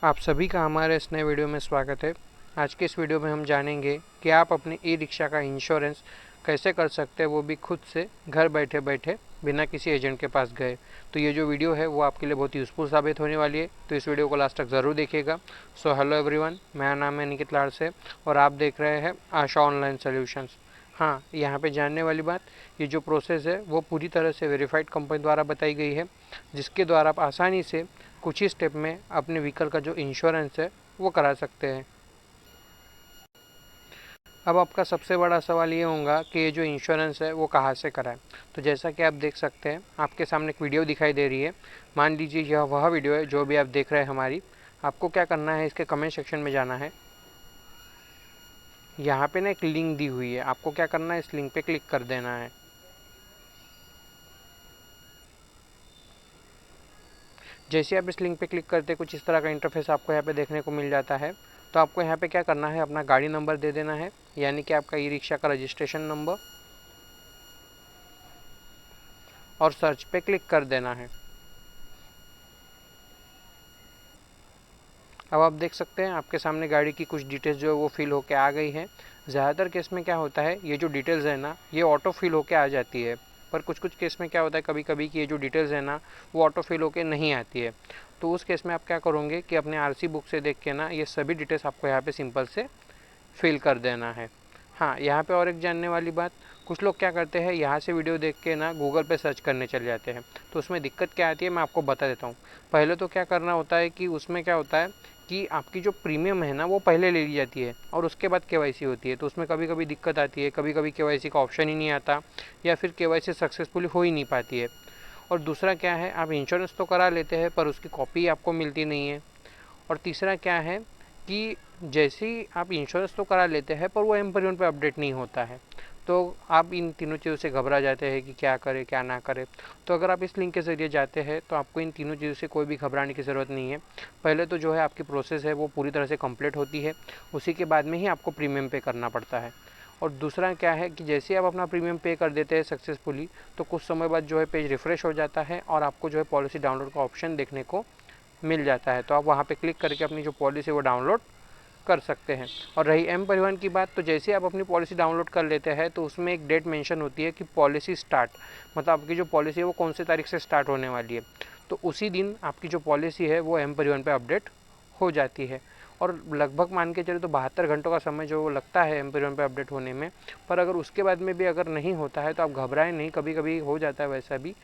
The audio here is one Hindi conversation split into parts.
आप सभी का हमारे इस नए वीडियो में स्वागत है। आज के इस वीडियो में हम जानेंगे कि आप अपने ई रिक्शा का इंश्योरेंस कैसे कर सकते हैं, वो भी खुद से घर बैठे बैठे बिना किसी एजेंट के पास गए। तो ये जो वीडियो है वो आपके लिए बहुत यूज़फुल साबित होने वाली है, तो इस वीडियो को लास्ट तक ज़रूर देखिएगा। सो हेलो एवरीवन, मेरा नाम है निकित लाड़ से और आप देख रहे हैं आशा ऑनलाइन सोल्यूशंस। हाँ, यहाँ पे जानने वाली बात, ये जो प्रोसेस है वो पूरी तरह से वेरीफाइड कंपनी द्वारा बताई गई है, जिसके द्वारा आप आसानी से कुछ ही स्टेप में अपने व्हीकल का जो इंश्योरेंस है वो करा सकते हैं। अब आपका सबसे बड़ा सवाल ये होगा कि ये जो इंश्योरेंस है वो कहाँ से कराएं। तो जैसा कि आप देख सकते हैं, आपके सामने एक वीडियो दिखाई दे रही है। मान लीजिए यह वह वीडियो है जो भी आप देख रहे हैं हमारी। आपको क्या करना है, इसके कमेंट सेक्शन में जाना है। यहाँ पे ना एक लिंक दी हुई है, आपको क्या करना है, इस लिंक पे क्लिक कर देना है। जैसे आप इस लिंक पे क्लिक करते कुछ इस तरह का इंटरफेस आपको यहाँ पे देखने को मिल जाता है। तो आपको यहाँ पे क्या करना है, अपना गाड़ी नंबर दे देना है, यानी कि आपका ई रिक्शा का रजिस्ट्रेशन नंबर, और सर्च पे क्लिक कर देना है। अब आप देख सकते हैं आपके सामने गाड़ी की कुछ डिटेल्स जो है वो फिल होके आ गई है। ज़्यादातर केस में क्या होता है, ये जो डिटेल्स है ना ये ऑटो फिल होके आ जाती है, पर कुछ कुछ केस में क्या होता है कभी कभी कि ये जो डिटेल्स है ना वो ऑटो फिल होके नहीं आती है। तो उस केस में आप क्या करोगे कि अपने आरसी बुक से देख के ना ये सभी डिटेल्स आपको यहाँ पे सिंपल से फिल कर देना है। हाँ, यहाँ पे और एक जानने वाली बात, कुछ लोग क्या करते हैं यहाँ से वीडियो देख के ना गूगल पे सर्च करने चले जाते हैं, तो उसमें दिक्कत क्या आती है मैं आपको बता देता हूँ। पहले तो क्या करना होता है कि उसमें क्या होता है कि आपकी जो प्रीमियम है ना वो पहले ले ली जाती है और उसके बाद केवाईसी होती है। तो उसमें कभी कभी दिक्कत आती है, कभी कभी केवाईसी का ऑप्शन ही नहीं आता या फिर केवाईसी सक्सेसफुली हो ही नहीं पाती है। और दूसरा क्या है, आप इंश्योरेंस तो करा लेते हैं पर उसकी कॉपी आपको मिलती नहीं है। और तीसरा क्या है कि जैसे ही आप इंश्योरेंस तो करा लेते हैं पर वो एम पे अपडेट नहीं होता है। तो आप इन तीनों चीज़ों से घबरा जाते हैं कि क्या करें क्या ना करें। तो अगर आप इस लिंक के ज़रिए जाते हैं तो आपको इन तीनों चीज़ों से कोई भी घबराने की ज़रूरत नहीं है। पहले तो जो है आपकी प्रोसेस है वो पूरी तरह से कंप्लीट होती है, उसी के बाद में ही आपको प्रीमियम पे करना पड़ता है। और दूसरा क्या है कि जैसे आप अपना प्रीमियम पे कर देते हैं सक्सेसफुली, तो कुछ समय बाद जो है पेज रिफ़्रेश हो जाता है और आपको जो है पॉलिसी डाउनलोड का ऑप्शन देखने को मिल जाता है। तो आप वहाँ पे क्लिक करके अपनी जो पॉलिसी वो डाउनलोड कर सकते हैं। और रही एम परिवहन की बात, तो जैसे आप अपनी पॉलिसी डाउनलोड कर लेते हैं तो उसमें एक डेट मेंशन होती है कि पॉलिसी स्टार्ट, मतलब आपकी जो पॉलिसी है वो कौन सी तारीख से स्टार्ट होने वाली है। तो उसी दिन आपकी जो पॉलिसी है वो एम परिवहन पे अपडेट हो जाती है। और लगभग मान के चले तो 72 घंटों का समय जो लगता है एम परिवहन पे अपडेट होने में। पर अगर उसके बाद में भी अगर नहीं होता है तो आप घबराएं नहीं, कभी कभी हो जाता है वैसा भी।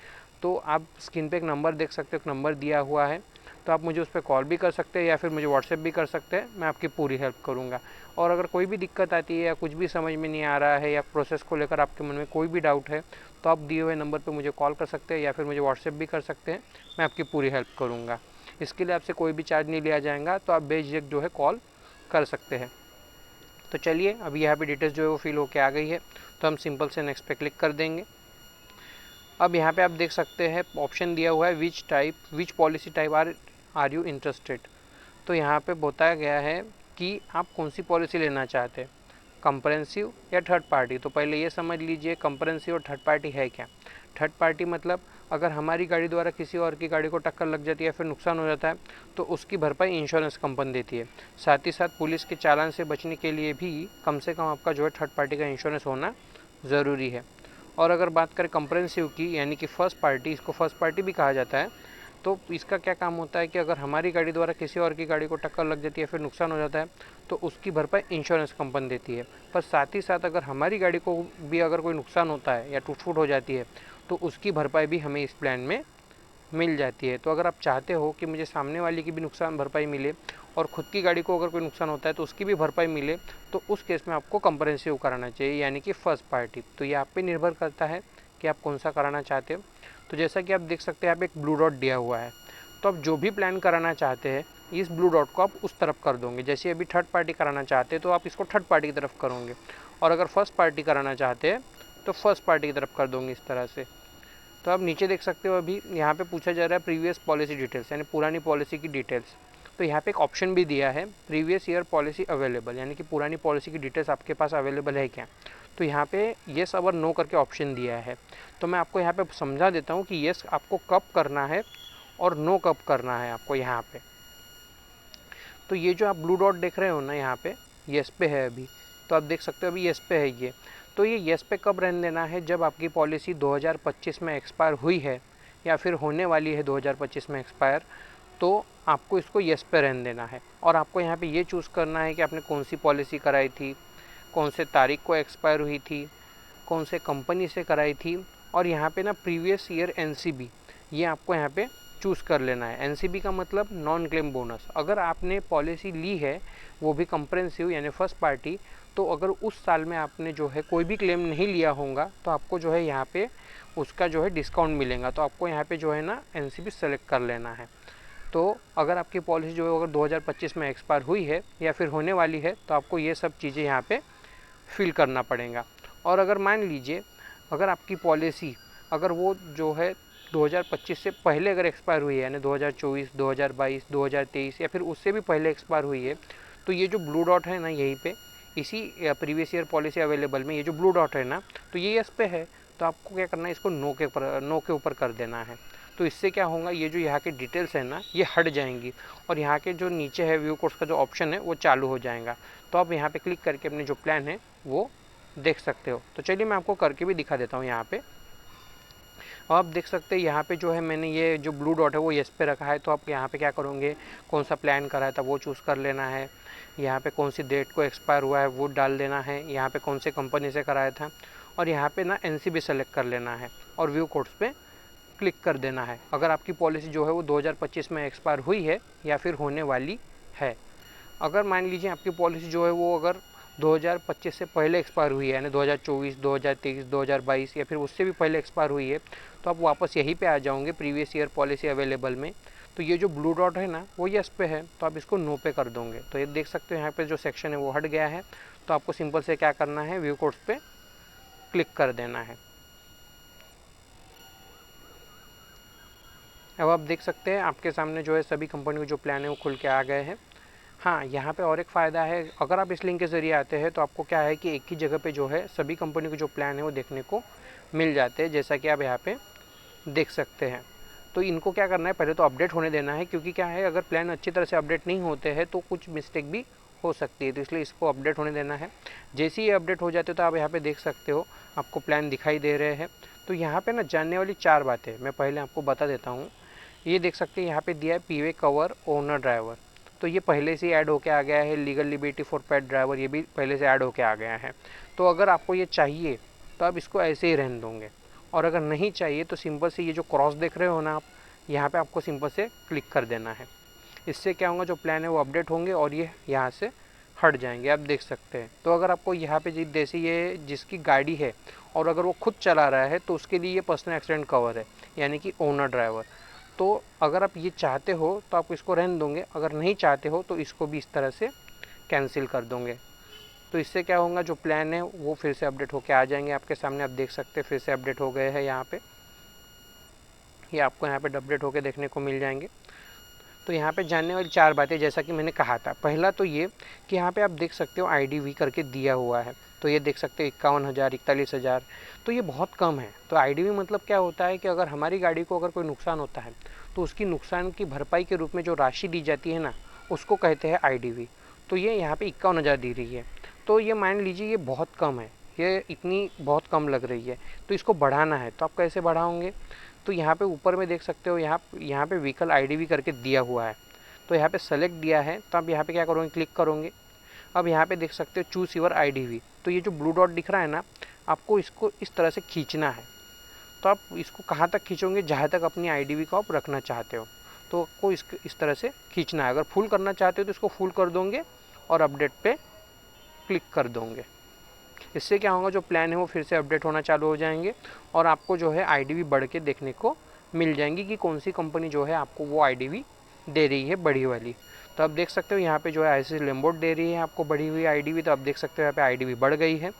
तो आप स्क्रीन पे एक नंबर देख सकते हो, एक नंबर दिया हुआ है, तो आप मुझे उस पर कॉल भी कर सकते हैं या फिर मुझे व्हाट्सएप भी कर सकते हैं, मैं आपकी पूरी हेल्प करूँगा। और अगर कोई भी दिक्कत आती है या कुछ भी समझ में नहीं आ रहा है या प्रोसेस को लेकर आपके मन में कोई भी डाउट है, तो आप दिए हुए नंबर पर मुझे कॉल कर सकते हैं या फिर मुझे व्हाट्सएप भी कर सकते हैं, मैं आपकी पूरी हेल्प करूँगा। इसके लिए आपसे कोई भी चार्ज नहीं लिया जाएगा, तो आप बेझिझक जो है कॉल कर सकते हैं। तो चलिए, अभी यहाँ पे डिटेल्स जो है वो फिल होके आ गई है, तो हम सिंपल से नेक्स्ट पे क्लिक कर देंगे। अब यहाँ पे आप देख सकते हैं ऑप्शन दिया हुआ है which policy type are you interested. तो यहाँ पे बताया गया है कि आप कौन सी पॉलिसी लेना चाहते हैं, कंप्रेहेंसिव या थर्ड पार्टी। तो पहले ये समझ लीजिए कंप्रेहेंसिव और थर्ड पार्टी है क्या। थर्ड पार्टी मतलब अगर हमारी गाड़ी द्वारा किसी और की गाड़ी को टक्कर लग जाती है या फिर नुकसान हो जाता है तो उसकी भरपाई इंश्योरेंस कंपनी देती है। साथ ही साथ पुलिस के चालान से बचने के लिए भी कम से कम आपका जो है थर्ड पार्टी का इंश्योरेंस होना ज़रूरी है। और अगर बात करें कंप्रेहेंसिव की, यानी कि फर्स्ट पार्टी, इसको फर्स्ट पार्टी भी कहा जाता है, तो इसका क्या काम होता है कि अगर हमारी गाड़ी द्वारा किसी और की गाड़ी को टक्कर लग जाती है फिर नुकसान हो जाता है तो उसकी भरपाई इंश्योरेंस कंपनी देती है। पर साथ ही साथ अगर हमारी गाड़ी को भी अगर कोई नुकसान होता है या टूट फूट हो जाती है तो उसकी भरपाई भी हमें इस प्लान में मिल जाती है। तो अगर आप चाहते हो कि मुझे सामने वाले की भी नुकसान भरपाई मिले और ख़ुद की गाड़ी को अगर कोई नुकसान होता है तो उसकी भी भरपाई मिले, तो उस केस में आपको कंप्रेहेंसिव कराना चाहिए, यानी कि फर्स्ट पार्टी। तो ये आप पे निर्भर करता है कि आप कौन सा कराना चाहते हो। तो जैसा कि आप देख सकते हैं यहाँ पे एक ब्लू डॉट दिया हुआ है, तो आप जो भी प्लान कराना चाहते हैं इस ब्लू डॉट को आप उस तरफ कर दोगे। जैसे अभी थर्ड पार्टी कराना चाहते हैं तो आप इसको थर्ड पार्टी की तरफ करोगे, और अगर फर्स्ट पार्टी कराना चाहते हैं तो फर्स्ट पार्टी की तरफ कर दोगे इस तरह से। तो आप नीचे देख सकते हो अभी यहाँ पे पूछा जा रहा है प्रीवियस पॉलिसी डिटेल्स, यानी पुरानी पॉलिसी की डिटेल्स। तो यहाँ पे एक ऑप्शन भी दिया है प्रीवियस ईयर पॉलिसी अवेलेबल, यानी कि पुरानी पॉलिसी की डिटेल्स आपके पास अवेलेबल है क्या। तो यहाँ पे येस और नो करके ऑप्शन दिया है। तो मैं आपको यहाँ पे समझा देता हूँ कि येस आपको कब करना है और नो कब करना है आपको। यहाँ पे तो ये जो आप ब्लू डॉट देख रहे हो ना यहाँ पे, येस पे है अभी, तो आप देख सकते हो अभी येस पे है ये। तो ये येस पे कब रहने देना है, जब आपकी पॉलिसी 2025 में एक्सपायर हुई है या फिर होने वाली है 2025 में एक्सपायर, तो आपको इसको येस पे रहने देना है। और आपको यहाँ पे ये चूज़ करना है कि आपने कौन सी पॉलिसी कराई थी, कौन से तारीख को एक्सपायर हुई थी, कौन से कंपनी से कराई थी, और यहाँ पे ना प्रीवियस ईयर एनसीबी ये आपको यहाँ पे चूज़ कर लेना है। एनसीबी का मतलब नॉन क्लेम बोनस। अगर आपने पॉलिसी ली है वो भी कंप्रेहेंसिव यानी फर्स्ट पार्टी, तो अगर उस साल में आपने जो है कोई भी क्लेम नहीं लिया होगा तो आपको जो है यहाँ पे उसका जो है डिस्काउंट मिलेगा। तो आपको यहाँ पे जो है ना एनसीबी सेलेक्ट कर लेना है। तो अगर आपकी पॉलिसी जो है अगर 2025 में एक्सपायर हुई है या फिर होने वाली है तो आपको ये सब चीज़ें यहाँ पे फिल करना पड़ेगा। और अगर मान लीजिए अगर आपकी पॉलिसी अगर वो जो है 2025 से पहले अगर एक्सपायर हुई है, यानी 2024, 2022, 2023 या फिर उससे भी पहले एक्सपायर हुई है, तो ये जो ब्लू डॉट है ना यहीं पे इसी प्रीवियस ईयर पॉलिसी अवेलेबल में ये जो ब्लू डॉट है ना, तो ये यस पे है, तो आपको क्या करना है, इसको नो के ऊपर कर देना है। तो इससे क्या होगा, ये जो यहाँ के डिटेल्स है ना ये हट जाएंगी और यहाँ के जो नीचे है व्यू कोर्स का जो ऑप्शन है वो चालू हो जाएगा। तो आप यहाँ पे क्लिक करके अपने जो प्लान है वो देख सकते हो। तो चलिए मैं आपको करके भी दिखा देता हूँ यहाँ पे। आप देख सकते हैं यहाँ पे जो है मैंने ये जो ब्लू डॉट है वो येस पे रखा है। तो आप यहाँ पे क्या करोगे, कौन सा प्लान कराया था वो चूज़ कर लेना है, यहाँ पे कौन सी डेट को एक्सपायर हुआ है वो डाल देना है, यहाँ पे कौन से कंपनी से कराया था, और यहाँ पे ना एनसीबी सेलेक्ट कर लेना है और व्यू कोड्स पे क्लिक कर देना है अगर आपकी पॉलिसी जो है वो 2025 में एक्सपायर हुई है या फिर होने वाली है। अगर मान लीजिए आपकी पॉलिसी जो है वो अगर 2025 से पहले एक्सपायर हुई है, यानी 2024, 2023, 2022 या फिर उससे भी पहले एक्सपायर हुई है, तो आप वापस यहीं पे आ जाओगे प्रीवियस ईयर पॉलिसी अवेलेबल में। तो ये जो ब्लू डॉट है ना वो यस पे है, तो आप इसको नो पे कर दोगे। तो ये देख सकते हो यहाँ पे जो सेक्शन है वो हट गया है। तो आपको सिंपल से क्या करना है, व्यू कोड्स पे क्लिक कर देना है। अब आप देख सकते हैं आपके सामने जो है सभी कंपनी के जो प्लान है वो खुल के आ गए हैं। हाँ, यहाँ पे और एक फ़ायदा है, अगर आप इस लिंक के ज़रिए आते हैं तो आपको क्या है कि एक ही जगह पे जो है सभी कंपनी के जो प्लान है वो देखने को मिल जाते हैं, जैसा कि आप यहाँ पे देख सकते हैं। तो इनको क्या करना है, पहले तो अपडेट होने देना है, क्योंकि क्या है अगर प्लान अच्छी तरह से अपडेट नहीं होते हैं तो कुछ मिस्टेक भी हो सकती है, तो इसलिए इसको अपडेट होने देना है। जैसे ही ये अपडेट हो जाते तो आप यहाँ पे देख सकते हो आपको प्लान दिखाई दे रहे हैं। तो यहाँ पे ना जानने वाली 4 बातें मैं पहले आपको बता देता हूँ। ये देख सकते हैं यहाँ पे दिया है पीवे कवर ओनर ड्राइवर, तो ये पहले से ऐड होके आ गया है। Legal liberty for pet driver ये भी पहले से ऐड होके आ गया है। तो अगर आपको ये चाहिए तो आप इसको ऐसे ही रहने दोगे, और अगर नहीं चाहिए तो सिंपल से ये जो क्रॉस देख रहे हो ना आप, यहाँ पे आपको सिंपल से क्लिक कर देना है। इससे क्या होगा, जो प्लान है वो अपडेट होंगे और ये यहाँ से हट जाएंगे, आप देख सकते हैं। तो अगर आपको यहाँ पे जैसे ये जिसकी गाड़ी है और अगर वो खुद चला रहा है तो उसके लिए ये पर्सनल एक्सीडेंट कवर है, यानी कि ओनर ड्राइवर। तो अगर आप ये चाहते हो तो आप इसको रहने दोगे, अगर नहीं चाहते हो तो इसको भी इस तरह से कैंसिल कर दोगे। तो इससे क्या होगा, जो प्लान है वो फिर से अपडेट होके आ जाएंगे आपके सामने। आप देख सकते हैं फिर से अपडेट हो गए हैं यहाँ पे, ये आपको यहाँ पे अपडेट होके देखने को मिल जाएंगे। तो यहाँ पे जानने वाली 4 बातें, जैसा कि मैंने कहा था, पहला तो ये कि यहाँ पे आप देख सकते हो IDV करके दिया हुआ है। तो ये देख सकते हो 51,000, 41,000, तो ये बहुत कम है। तो IDV मतलब क्या होता है कि अगर हमारी गाड़ी को अगर कोई नुकसान होता है तो उसकी नुकसान की भरपाई के रूप में जो राशि दी जाती है ना उसको कहते हैं IDV। तो ये यहाँ पे 51,000 दी रही है। तो ये मान लीजिए ये बहुत कम है, ये इतनी बहुत कम लग रही है, तो इसको बढ़ाना है। तो आप कैसे बढ़ाओगे, तो यहाँ पे ऊपर में देख सकते हो यहाँ पे व्हीकल IDV करके दिया हुआ है। तो यहाँ पे सेलेक्ट दिया है, तो आप यहाँ पे क्या करोगे, क्लिक करोगे। अब यहाँ पे देख सकते हो चूज़ योर IDV। तो ये जो ब्लू डॉट दिख रहा है ना, आपको इसको इस तरह से खींचना है। तो आप इसको कहाँ तक खींचोगे, जहाँ तक अपनी IDV को आप रखना चाहते हो, तो आपको इस तरह से खींचना है। अगर फुल करना चाहते हो तो इसको फुल कर दोगे और अपडेट पे क्लिक कर दोगे। इससे क्या होगा, जो प्लान है वो फिर से अपडेट होना चालू हो जाएंगे और आपको जो है IDV बढ़ के देखने को मिल जाएंगी कि कौन सी कंपनी जो है आपको वो IDV दे रही है बड़ी वाली। तो आप देख सकते हो यहाँ पे जो है ICC लैम्बोर्ट दे रही है आपको बढ़ी हुई IDV। तो आप देख सकते हो यहाँ पे IDV बढ़ गई है।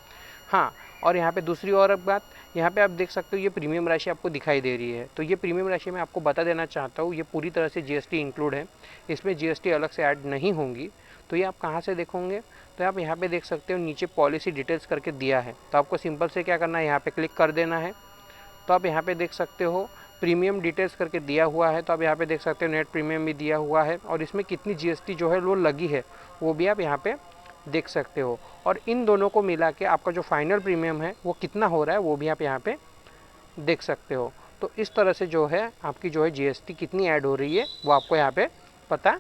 हाँ, और यहाँ पे दूसरी और बात, यहाँ पे आप देख सकते हो ये प्रीमियम राशि आपको दिखाई दे रही है। तो ये प्रीमियम राशि मैं आपको बता देना चाहता हूँ, ये पूरी तरह से GST इंक्लूड है, इसमें GST अलग से ऐड नहीं होंगी। तो ये आप कहाँ से देखोगे, तो आप यहाँ पे देख सकते हो नीचे पॉलिसी डिटेल्स करके दिया है। तो आपको सिंपल से क्या करना है, यहाँ पे क्लिक कर देना है। तो आप यहाँ पे देख सकते हो प्रीमियम डिटेल्स करके दिया हुआ है, तो आप यहाँ पे देख सकते हो नेट प्रीमियम भी दिया हुआ है और इसमें कितनी जीएसटी जो है वो लगी है वो भी आप यहाँ पे देख सकते हो। और इन दोनों को मिला के आपका जो फाइनल प्रीमियम है वो कितना हो रहा है वो भी आप यहाँ पे देख सकते हो। तो इस तरह से जो है आपकी जो है जीएसटी कितनी ऐड हो रही है वो आपको यहाँ पे पता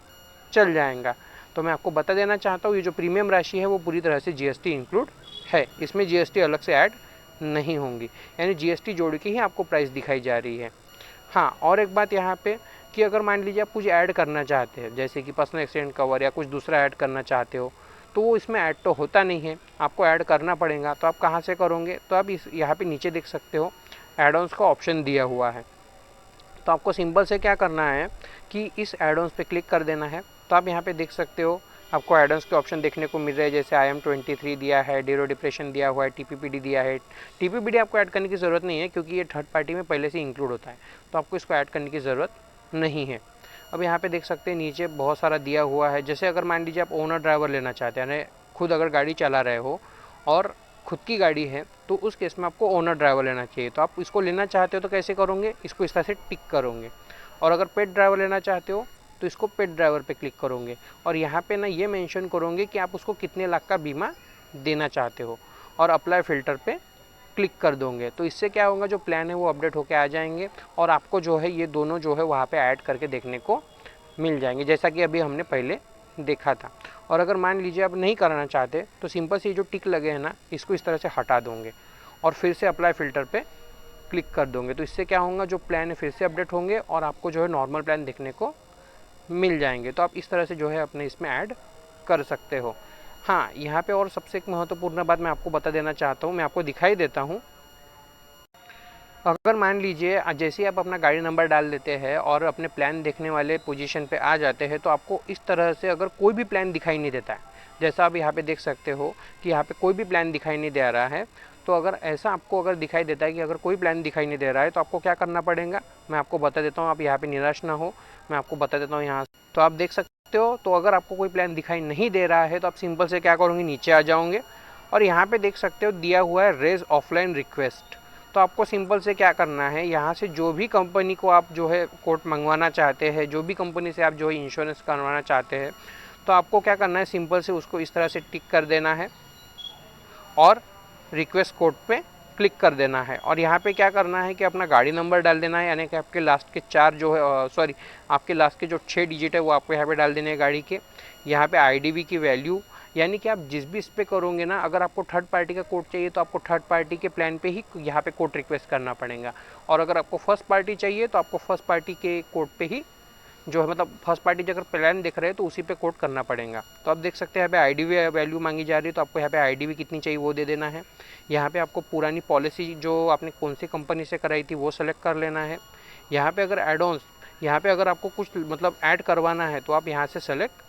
चल जाएगा। तो मैं आपको बता देना चाहता हूँ ये जो प्रीमियम राशि है वो पूरी तरह से जीएसटी इंक्लूड है, इसमें जीएसटी अलग से ऐड नहीं होंगी, यानी जीएसटी जोड़ के ही आपको प्राइस दिखाई जा रही है। हाँ, और एक बात यहाँ पे कि अगर मान लीजिए आप कुछ ऐड करना चाहते हैं जैसे कि पर्सनल एक्सीडेंट कवर या कुछ दूसरा ऐड करना चाहते हो तो वो इसमें ऐड तो होता नहीं है, आपको ऐड करना पड़ेगा। तो आप कहाँ से करोगे, तो आप इस यहाँ पे नीचे देख सकते हो एड ऑन्स का ऑप्शन दिया हुआ है। तो आपको सिंपल से क्या करना है कि इस एड ऑन्स पे क्लिक कर देना है। तो आप यहाँ पे देख सकते हो आपको एड ऑन्स के ऑप्शन देखने को मिल रहे हैं, जैसे IM23 दिया है, डेरो डिप्रेशन दिया हुआ है, TPPD दिया है। TPPD आपको ऐड करने की ज़रूरत नहीं है क्योंकि ये थर्ड पार्टी में पहले से इंक्लूड होता है, तो आपको इसको ऐड करने की ज़रूरत नहीं है। अब यहाँ पे देख सकते हैं नीचे बहुत सारा दिया हुआ है, जैसे अगर मान लीजिए आप ओनर ड्राइवर लेना चाहते हैं, यानी खुद अगर गाड़ी चला रहे हो और खुद की गाड़ी है तो उस केस में आपको ओनर ड्राइवर लेना चाहिए। तो आप इसको लेना चाहते हो तो कैसे करोगे, इसको इस तरह से टिक करोगे। और अगर पेट ड्राइवर लेना चाहते हो तो इसको पेट ड्राइवर पे क्लिक करोगे और यहाँ पे ना ये मेंशन करोगे कि आप उसको कितने लाख का बीमा देना चाहते हो और अप्लाई फ़िल्टर पे क्लिक कर दोगे। तो इससे क्या होगा, जो प्लान है वो अपडेट होके आ जाएंगे और आपको जो है ये दोनों जो है वहाँ पे ऐड करके देखने को मिल जाएंगे, जैसा कि अभी हमने पहले देखा था। और अगर मान लीजिए आप नहीं कराना चाहते तो सिंपल से जो टिक लगे हैं ना इसको इस तरह से हटा दोगे और फिर से अप्लाई फ़िल्टर पे क्लिक कर दोगे। तो इससे क्या होगा, जो प्लान है फिर से अपडेट होंगे और आपको जो है नॉर्मल प्लान देखने को मिल जाएंगे। तो आप इस तरह से जो है अपने इसमें ऐड कर सकते हो। हाँ, यहाँ पे और सबसे एक महत्वपूर्ण बात मैं आपको बता देना चाहता हूँ, मैं आपको दिखाई देता हूँ। अगर मान लीजिए जैसे ही आप अपना गाड़ी नंबर डाल देते हैं और अपने प्लान देखने वाले पोजीशन पे आ जाते हैं तो आपको इस तरह से अगर कोई भी प्लान दिखाई नहीं देता है, जैसा आप यहाँ पे देख सकते हो कि यहाँ पे कोई भी प्लान दिखाई नहीं दे रहा है। तो अगर ऐसा आपको अगर दिखाई देता है कि अगर कोई प्लान दिखाई नहीं दे रहा है तो आपको क्या करना पड़ेगा, मैं आपको बता देता हूँ। आप यहाँ पे निराश ना हो, मैं आपको बता देता हूँ यहाँ। तो आप देख सकते हो, तो अगर आपको कोई प्लान दिखाई नहीं दे रहा है तो आप सिंपल से क्या करोगे, नीचे आ जाओगे और यहाँ पे देख सकते हो दिया हुआ है रेज ऑफलाइन रिक्वेस्ट। तो आपको सिंपल से क्या करना है, यहाँ से जो भी कंपनी को आप जो है कोट मंगवाना चाहते हैं, जो भी कंपनी से आप जो है इंश्योरेंस करवाना चाहते हैं, तो आपको क्या करना है, सिंपल से उसको इस तरह से टिक कर देना है और रिक्वेस्ट कोड पे क्लिक कर देना है। और यहाँ पे क्या करना है कि अपना गाड़ी नंबर डाल देना है, यानी कि आपके लास्ट के 4 जो है सॉरी आपके लास्ट के जो 6 डिजिट है वो आपको यहाँ पे डाल देने हैं गाड़ी के। यहाँ पे IDV की वैल्यू, यानी कि आप जिस भी इस पे करोगे ना, अगर आपको थर्ड पार्टी का कोड चाहिए तो आपको थर्ड पार्टी के प्लान पे ही यहाँ पे कोड रिक्वेस्ट करना पड़ेगा, और अगर आपको फर्स्ट पार्टी चाहिए तो आपको फर्स्ट पार्टी के कोड पे ही जो है, मतलब फर्स्ट पार्टी अगर प्लान दिख रहे हैं तो उसी पे कोड करना पड़ेगा। तो आप देख सकते हैं यहाँ पे IDV वैल्यू मांगी जा रही है, तो आपको यहाँ पे IDV कितनी चाहिए वो दे देना है। यहाँ पे आपको पुरानी पॉलिसी जो आपने कौन सी कंपनी से कराई थी वो सेलेक्ट कर लेना है। यहाँ पे अगर एड ऑन्स, यहाँ पे अगर आपको कुछ मतलब ऐड करवाना है तो आप यहाँ से सेलेक्ट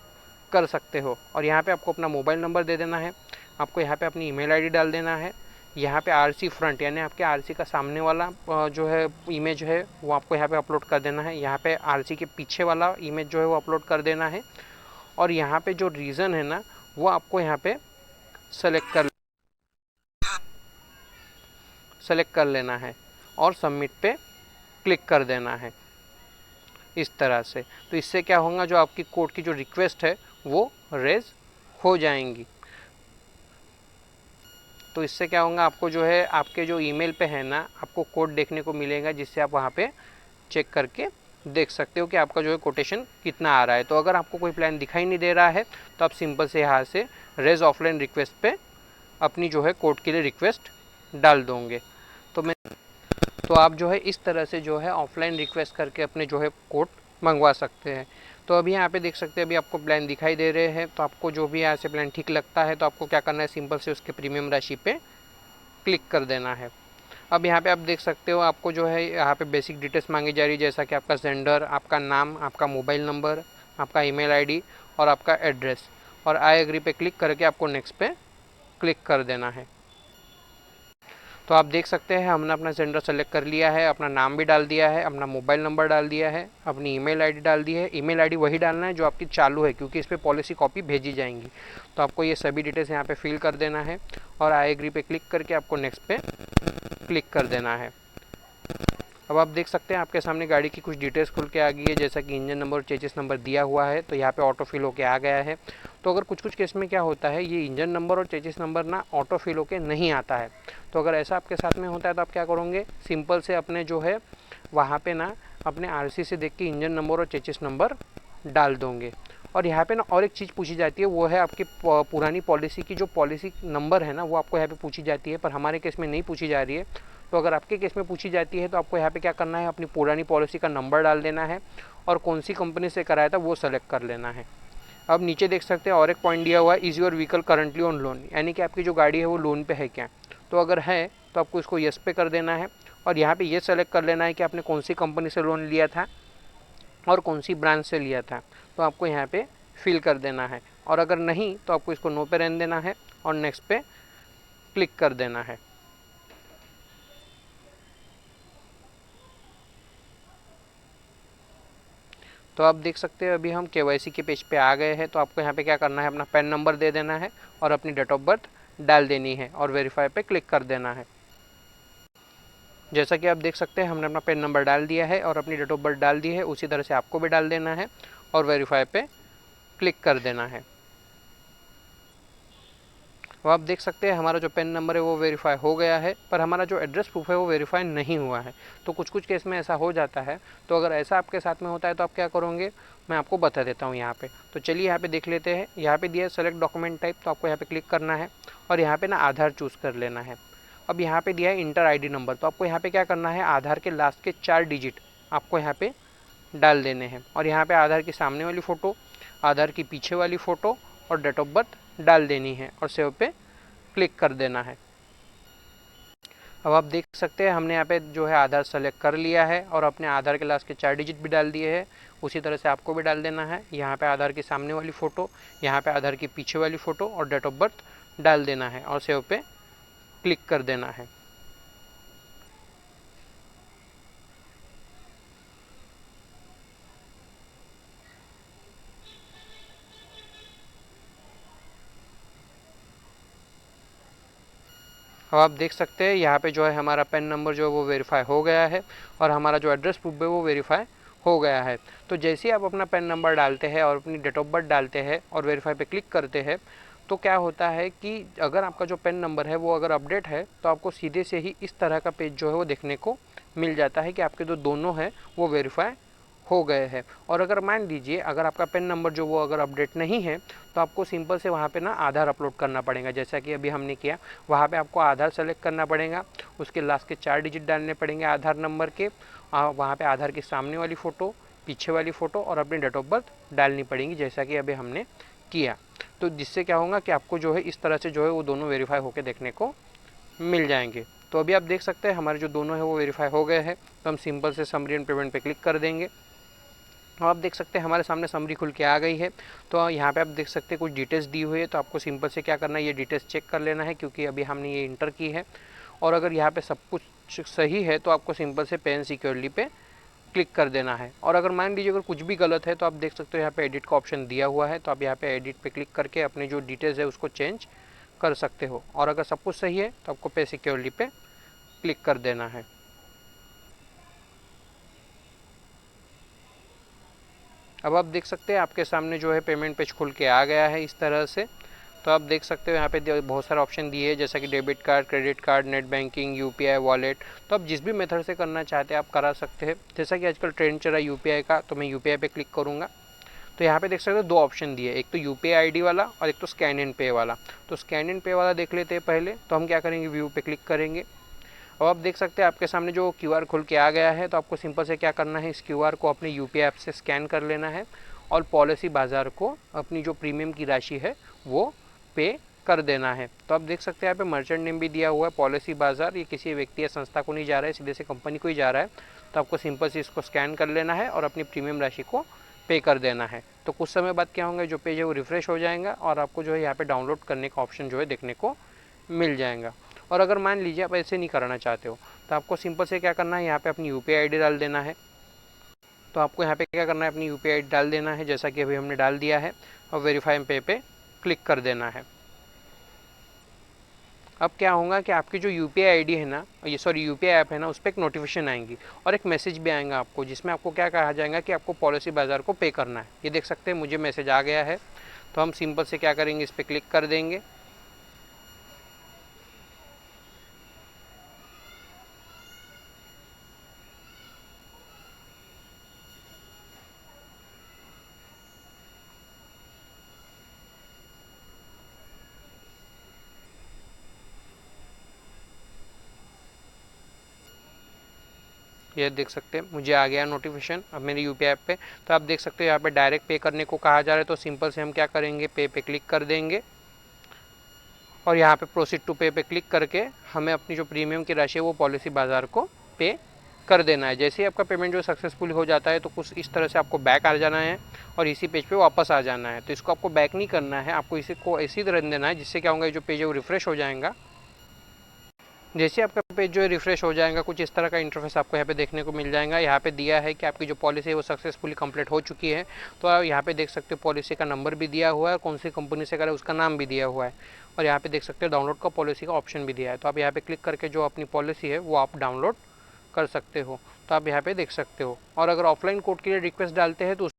कर सकते हो। और यहाँ पे आपको अपना मोबाइल नंबर दे देना है, आपको यहाँ पे अपनी ईमेल आईडी डाल देना है। यहाँ पे RC फ्रंट, यानी आपके RC का सामने वाला जो है इमेज है वो आपको यहाँ पे अपलोड कर देना है। यहाँ पे RC के पीछे वाला इमेज जो है वो अपलोड कर देना है। और यहाँ पे जो रीज़न है ना वो आपको यहाँ पे सेलेक्ट कर लेना है और सबमिट पे क्लिक कर देना है इस तरह से। तो इससे क्या होगा, जो आपकी कोड की जो रिक्वेस्ट है वो रेज हो जाएंगी। तो इससे क्या होगा, आपको जो है आपके जो ईमेल पे है ना आपको कोड देखने को मिलेगा, जिससे आप वहाँ पे चेक करके देख सकते हो कि आपका जो है कोटेशन कितना आ रहा है। तो अगर आपको कोई प्लान दिखाई नहीं दे रहा है तो आप सिंपल से यहाँ से रेज ऑफलाइन रिक्वेस्ट पे अपनी जो है कोड के लिए रिक्वेस्ट डाल दोगे। तो आप जो है इस तरह से जो है ऑफलाइन रिक्वेस्ट करके अपने जो है कोड मंगवा सकते हैं। तो अभी यहाँ पे देख सकते हैं अभी आपको प्लान दिखाई दे रहे हैं। तो आपको जो भी यहाँ से प्लान ठीक लगता है तो आपको क्या करना है, सिंपल से उसके प्रीमियम राशि पे क्लिक कर देना है। अब यहाँ पे आप देख सकते हो आपको जो है यहाँ पे बेसिक डिटेल्स मांगी जा रही है, जैसा कि आपका जेंडर, आपका नाम, आपका मोबाइल नंबर, आपका ईमेल आईडी और आपका एड्रेस। और आई एग्री पे क्लिक करके आपको नेक्स्ट पे क्लिक कर देना है। तो आप देख सकते हैं हमने अपना जेंडर सेलेक्ट कर लिया है, अपना नाम भी डाल दिया है, अपना मोबाइल नंबर डाल दिया है, अपनी ईमेल आईडी डाल दी है। ईमेल आईडी वही डालना है जो आपकी चालू है, क्योंकि इस पर पॉलिसी कॉपी भेजी जाएंगी। तो आपको ये सभी डिटेल्स यहाँ पे फिल कर देना है और आई एग्री पे क्लिक करके आपको नेक्स्ट पे क्लिक कर देना है। अब आप देख सकते हैं आपके सामने गाड़ी की कुछ डिटेल्स खुल के आ गई है, जैसा कि इंजन नंबर और चेसिस नंबर दिया हुआ है, तो यहाँ पे ऑटो फिल होके आ गया है। तो अगर कुछ कुछ केस में क्या होता है, ये इंजन नंबर और चेसिस नंबर ना ऑटो फिल होके नहीं आता है। तो अगर ऐसा आपके साथ में होता है तो आप क्या करोगे, सिंपल से अपने जो है वहाँ पे ना अपने आरसी से देख के इंजन नंबर और चेसिस नंबर डाल दोगे। और यहाँ पे ना और एक चीज़ पूछी जाती है, वो है आपकी पुरानी पॉलिसी की जो पॉलिसी नंबर है ना, वो आपको यहाँ पे पूछी जाती है, पर हमारे केस में नहीं पूछी जा रही है। तो अगर आपके केस में पूछी जाती है तो आपको यहाँ पे क्या करना है, अपनी पुरानी पॉलिसी का नंबर डाल देना है और कौन सी कंपनी से कराया था वो सेलेक्ट कर लेना है। अब नीचे देख सकते हैं और एक पॉइंट दिया हुआ है, is your vehicle currently on loan, यानी कि आपकी जो गाड़ी है वो लोन पे है क्या। तो अगर है तो आपको इसको यस पे कर देना है और यहाँ पे ये सेलेक्ट कर लेना है कि आपने कौन सी कंपनी से लोन लिया था और कौन सी ब्रांच से लिया था, तो आपको यहाँ पे फिल कर देना है। और अगर नहीं तो आपको इसको नो पे रहने देना है और नेक्स्ट पे क्लिक कर देना है। तो आप देख सकते हैं अभी हम केवाईसी के पेज पे आ गए हैं। तो आपको यहाँ पे क्या करना है, अपना पैन नंबर दे देना है और अपनी डेट ऑफ बर्थ डाल देनी है और वेरीफाई पे क्लिक कर देना है। जैसा कि आप देख सकते हैं हमने अपना पैन नंबर डाल दिया है और अपनी डेट ऑफ बर्थ डाल दी है, उसी तरह से आपको भी डाल देना है और वेरीफाई पे क्लिक कर देना है। तो आप देख सकते हैं हमारा जो पैन नंबर है वो वेरीफाई हो गया है, पर हमारा जो एड्रेस प्रूफ है वो वेरीफाई नहीं हुआ है। तो कुछ कुछ केस में ऐसा हो जाता है। तो अगर ऐसा आपके साथ में होता है तो आप क्या करोगे, मैं आपको बता देता हूँ यहाँ पे। तो चलिए यहाँ पे देख लेते हैं। यहाँ पे दिया है सेलेक्ट डॉक्यूमेंट टाइप, तो आपको यहाँ पे क्लिक करना है और यहाँ पे ना आधार चूज़ कर लेना है। अब यहाँ पे दिया है इंटर आईडी नंबर, तो आपको यहाँ पे क्या करना है, आधार के लास्ट के 4 डिजिट आपको यहाँ पे डाल देने हैं और यहाँ पे आधार की सामने वाली फ़ोटो, आधार की पीछे वाली फ़ोटो और डेट ऑफ बर्थ डाल देनी है और सेव पे क्लिक कर देना है। अब आप देख सकते हैं हमने यहाँ पे जो है आधार सेलेक्ट कर लिया है और अपने आधार के लास्ट के 4 डिजिट भी डाल दिए हैं। उसी तरह से आपको भी डाल देना है। यहाँ पे आधार की सामने वाली फ़ोटो, यहाँ पे आधार की पीछे वाली फ़ोटो और डेट ऑफ बर्थ डाल देना है और सेव पे क्लिक कर देना है। अब आप देख सकते हैं यहाँ पे जो है हमारा पैन नंबर जो है वो वेरीफाई हो गया है और हमारा जो एड्रेस प्रूफ है वो वेरीफाई हो गया है। तो जैसे ही आप अपना पैन नंबर डालते हैं और अपनी डेट ऑफ बर्थ डालते हैं और वेरीफाई पे क्लिक करते हैं, तो क्या होता है कि अगर आपका जो पैन नंबर है वो अगर अपडेट है तो आपको सीधे से ही इस तरह का पेज जो है वो देखने को मिल जाता है कि आपके जो दोनों हैं वो वेरीफाई हो गए हैं। और अगर मान लीजिए अगर आपका पैन नंबर जो वो अगर अपडेट नहीं है तो आपको सिंपल से वहाँ पे ना आधार अपलोड करना पड़ेगा, जैसा कि अभी हमने किया। वहाँ पे आपको आधार सेलेक्ट करना पड़ेगा, उसके लास्ट के 4 डिजिट डालने पड़ेंगे आधार नंबर के, वहाँ पे आधार की सामने वाली फ़ोटो, पीछे वाली फ़ोटो और अपनी डेट ऑफ बर्थ डालनी पड़ेगी, जैसा कि अभी हमने किया। तो जिससे क्या होगा कि आपको जो है इस तरह से जो है वो दोनों वेरीफाई होकर देखने को मिल जाएंगे। तो अभी आप देख सकते हैं हमारे जो दोनों है वो वेरीफाई हो गए हैं। तो हम सिंपल से समरी एंड पेमेंट पे क्लिक कर देंगे। तो आप देख सकते हैं हमारे सामने समरी खुल के आ गई है। तो यहाँ पे आप देख सकते हैं कुछ डिटेल्स दी हुई है, तो आपको सिंपल से क्या करना है, ये डिटेल्स चेक कर लेना है क्योंकि अभी हमने ये इंटर की है। और अगर यहाँ पे सब कुछ सही है तो आपको सिंपल से पे एंड सिक्योरली पे क्लिक कर देना है। और अगर मान लीजिए अगर कुछ भी गलत है तो आप देख सकते हो यहाँ पे एडिट का ऑप्शन दिया हुआ है, तो आप यहाँ पे एडिट पे क्लिक करके अपनी जो डिटेल्स है उसको चेंज कर सकते हो। और अगर सब कुछ सही है तो आपको पे सिक्योरली पे क्लिक कर देना है। अब आप देख सकते हैं आपके सामने जो है पेमेंट पेज खुल के आ गया है इस तरह से। तो आप देख सकते हो यहाँ पे बहुत सारे ऑप्शन दिए हैं, जैसा कि debit card, credit card, net banking, UPI, wallet. तो आप जिस भी मेथड से करना चाहते हैं आप करा सकते हैं। जैसा कि आजकल ट्रेंड चल रहा है यूपीआई का, तो मैं यूपीआई पे क्लिक करूँगा। तो यहाँ पे देख सकते हो 2 ऑप्शन दिए, एक तो यूपीआई आईडी वाला और एक तो स्कैन एंड पे वाला। तो स्कैन एंड पे वाला देख लेते हैं पहले। तो हम क्या करेंगे, व्यू पे क्लिक करेंगे। अब आप देख सकते हैं आपके सामने जो क्यूआर खुल के आ गया है। तो आपको सिंपल से क्या करना है, इस क्यूआर को अपने यूपीआई ऐप से स्कैन कर लेना है और पॉलिसी बाज़ार को अपनी जो प्रीमियम की राशि है वो पे कर देना है। तो आप देख सकते हैं यहाँ पे मर्चेंट नेम भी दिया हुआ है, पॉलिसी बाज़ार। ये किसी व्यक्ति या संस्था को नहीं जा रहा है, सीधे से कंपनी को ही जा रहा है। तो आपको सिंपल से इसको स्कैन कर लेना है और अपनी प्रीमियम राशि को पे कर देना है। तो कुछ समय बाद क्या होंगे, जो पेज है वो रिफ्रेश हो जाएगा और आपको जो है यहाँ पे डाउनलोड करने का ऑप्शन जो है देखने को मिल जाएगा। और अगर मान लीजिए आप ऐसे नहीं करना चाहते हो तो आपको सिंपल से क्या करना है, यहाँ पे अपनी यूपीआई आईडी डाल देना है। तो आपको यहाँ पे क्या करना है, अपनी यूपीआई आईडी डाल देना है, जैसा कि अभी हमने डाल दिया है। और वेरीफाई पे क्लिक कर देना है। अब क्या होगा कि आपकी जो यूपीआई आईडी है ना, ये सॉरी यूपीआई ऐप है ना, उस पर एक नोटिफिकेशन आएंगी और एक मैसेज भी आएगा आपको, जिसमें आपको क्या कहा जाएगा कि आपको पॉलिसी बाज़ार को पे करना है। ये देख सकते हैं मुझे मैसेज आ गया है, तो हम सिंपल से क्या करेंगे, इस पर क्लिक कर देंगे। ये देख सकते हैं मुझे आ गया नोटिफिकेशन अब मेरी यूपीआई ऐप पे। तो आप देख सकते हो यहाँ पे डायरेक्ट पे करने को कहा जा रहा है, तो सिंपल से हम क्या करेंगे, पे क्लिक कर देंगे और यहाँ पे प्रोसीड टू पे क्लिक करके हमें अपनी जो प्रीमियम की राशि है वो पॉलिसी बाजार को पे कर देना है। जैसे ही आपका पेमेंट जो सक्सेसफुल हो जाता है तो कुछ इस तरह से आपको बैक आ जाना है और इसी पेज पे वापस आ जाना है। तो इसको आपको बैक नहीं करना है, आपको इसी को इसी तरह देना है, जिससे क्या होगा, जो पेज है वो रिफ्रेश हो जाएगा। जैसे आपका पेज जो है रिफ्रेश हो जाएगा, कुछ इस तरह का इंटरफेस आपको यहाँ पे देखने को मिल जाएगा। यहाँ पे दिया है कि आपकी जो पॉलिसी है वो सक्सेसफुली कंप्लीट हो चुकी है। तो आप यहाँ पे देख सकते हो पॉलिसी का नंबर भी दिया हुआ है और कौन सी कंपनी से करें उसका नाम भी दिया हुआ है, और यहाँ पे देख सकते हो डाउनलोड का पॉलिसी का ऑप्शन भी दिया है। तो आप यहाँ पे क्लिक करके जो अपनी पॉलिसी है वो आप डाउनलोड कर सकते हो। तो आप यहाँ पे देख सकते हो, और अगर ऑफलाइन कोड के लिए रिक्वेस्ट डालते हैं तो